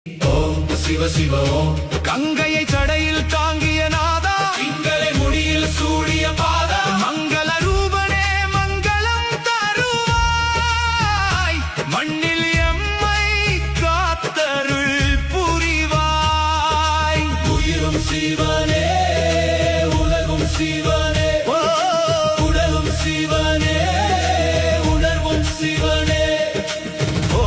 ஓம் சிவ சிவ ஓம். கங்கையை சடையில் தாங்கிய நாதா, திங்களை முடியில் சூடிய பாதா, மங்கள ரூபனே மங்களம் தருவாய், மண்ணில் எம்மை காத்தருள் புரிவாய். உயிரும் சிவனே உலகும் சிவனே, உடலும் சிவனே உணர்வும் சிவனே. ஓ